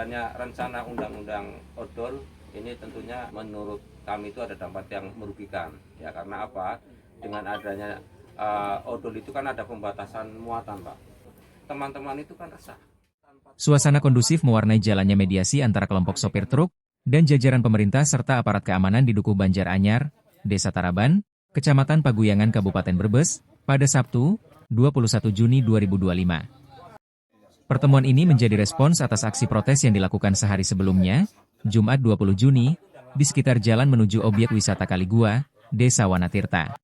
adanya rencana undang-undang odol ini tentunya menurut kami itu ada dampak yang merugikan ya, karena apa, dengan adanya odol itu kan ada pembatasan muatan Pak, teman-teman itu kan resah. Suasana kondusif mewarnai jalannya mediasi antara kelompok sopir truk dan jajaran pemerintah serta aparat keamanan di Dukuh Banjar Anyar, Desa Taraban, Kecamatan Paguyangan Kabupaten Brebes, pada Sabtu, 21 Juni 2025. Pertemuan ini menjadi respons atas aksi protes yang dilakukan sehari sebelumnya, Jumat 20 Juni, di sekitar jalan menuju objek wisata Kaligua, Desa Wanatirta.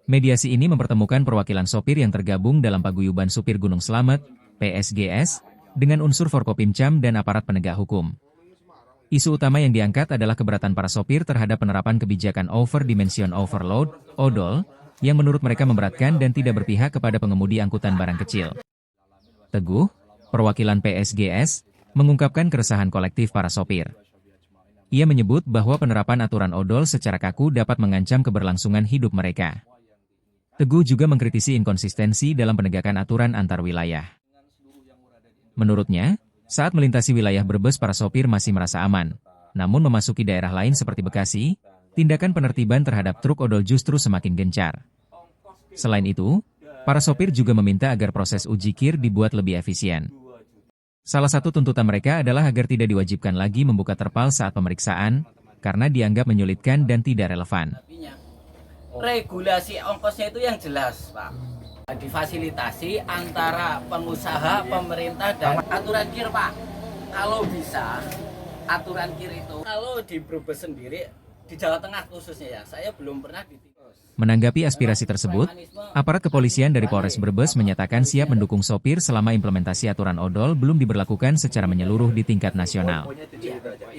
Mediasi ini mempertemukan perwakilan sopir yang tergabung dalam Paguyuban Supir Gunung Slamet, PSGS, dengan unsur Forkopimcam dan aparat penegak hukum. Isu utama yang diangkat adalah keberatan para sopir terhadap penerapan kebijakan Over Dimension Overload, ODOL, yang menurut mereka memberatkan dan tidak berpihak kepada pengemudi angkutan barang kecil. Teguh, perwakilan PSGS, mengungkapkan keresahan kolektif para sopir. Ia menyebut bahwa penerapan aturan odol secara kaku dapat mengancam keberlangsungan hidup mereka. Teguh juga mengkritisi inkonsistensi dalam penegakan aturan antar wilayah. Menurutnya, saat melintasi wilayah Brebes para sopir masih merasa aman, namun memasuki daerah lain seperti Bekasi, tindakan penertiban terhadap truk odol justru semakin gencar. Selain itu, para sopir juga meminta agar proses uji KIR dibuat lebih efisien. Salah satu tuntutan mereka adalah agar tidak diwajibkan lagi membuka terpal saat pemeriksaan, karena dianggap menyulitkan dan tidak relevan. Regulasi ongkosnya itu yang jelas, Pak. Difasilitasi antara pengusaha, pemerintah, dan aturan KIR, Pak. Kalau bisa, aturan KIR itu, kalau di Brebes sendiri, di Jawa Tengah khususnya ya, saya belum pernah di. Menanggapi aspirasi tersebut, aparat kepolisian dari Polres Brebes menyatakan siap mendukung sopir selama implementasi aturan odol belum diberlakukan secara menyeluruh di tingkat nasional.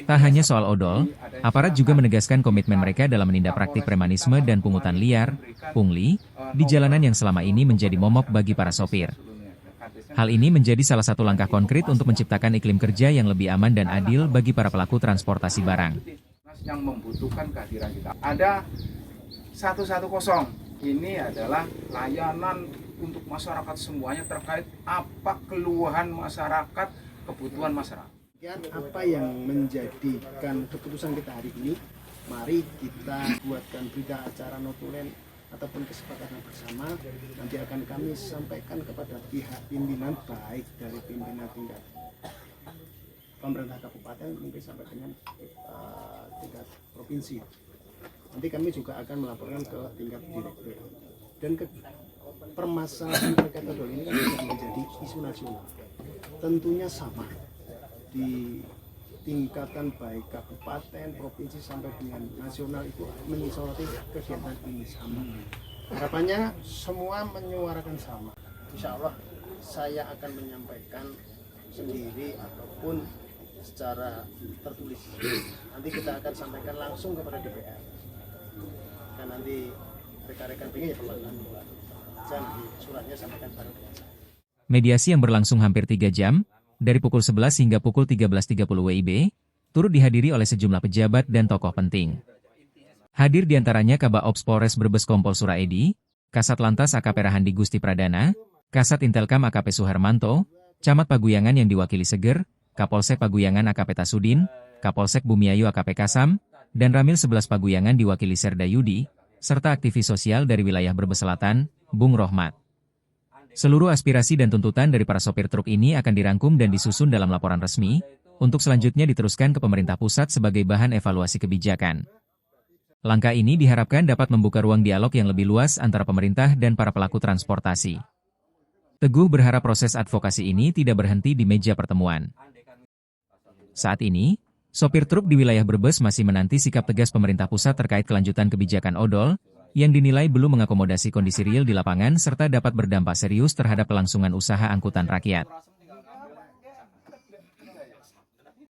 Tak hanya soal odol, aparat juga menegaskan komitmen mereka dalam menindak praktik premanisme dan pungutan liar, pungli, di jalanan yang selama ini menjadi momok bagi para sopir. Hal ini menjadi salah satu langkah konkret untuk menciptakan iklim kerja yang lebih aman dan adil bagi para pelaku transportasi barang. Yang membutuhkan kehadiran kita. Ada 110, ini adalah layanan untuk masyarakat semuanya terkait apa keluhan masyarakat, kebutuhan masyarakat. Apa yang menjadikan keputusan kita hari ini, mari kita buatkan berita acara notulen ataupun kesepakatan bersama, nanti akan kami sampaikan kepada pihak pimpinan, baik dari pimpinan tingkat pemerintah kabupaten mungkin sampai dengan tingkat provinsi. Nanti kami juga akan melaporkan ke tingkat direktur. Dan permasalahan terkait odol ini kan sudah menjadi isu nasional. Tentunya sama di tingkatan baik kabupaten, provinsi sampai dengan nasional itu menyoroti kegiatan ini sama. Harapannya semua menyuarakan sama. Insya Allah saya akan menyampaikan sendiri ataupun secara tertulis. Nanti kita akan sampaikan langsung kepada DPR. Dan nanti rekan-rekan pengen ya perlakuan dan suratnya sampaikan pada DPR. Mediasi yang berlangsung hampir 3 jam, dari pukul 11 hingga pukul 13.30 WIB, turut dihadiri oleh sejumlah pejabat dan tokoh penting. Hadir diantaranya Kabak Ops Polres Brebes Kompol Suraedi, Kasat Lantas AKP Rahandi Gusti Pradana, Kasat Intelkam AKP Suharmanto, Camat Paguyangan yang diwakili Seger, Kapolsek Paguyangan AKP Tasudin, Kapolsek Bumiayu AKP Kasam, dan Ramil 11 Paguyangan diwakili Serda Yudi, serta aktivis sosial dari wilayah Brebes Selatan, Bung Rohmat. Seluruh aspirasi dan tuntutan dari para sopir truk ini akan dirangkum dan disusun dalam laporan resmi, untuk selanjutnya diteruskan ke pemerintah pusat sebagai bahan evaluasi kebijakan. Langkah ini diharapkan dapat membuka ruang dialog yang lebih luas antara pemerintah dan para pelaku transportasi. Teguh berharap proses advokasi ini tidak berhenti di meja pertemuan. Saat ini, sopir truk di wilayah Brebes masih menanti sikap tegas pemerintah pusat terkait kelanjutan kebijakan odol, yang dinilai belum mengakomodasi kondisi real di lapangan serta dapat berdampak serius terhadap kelangsungan usaha angkutan rakyat.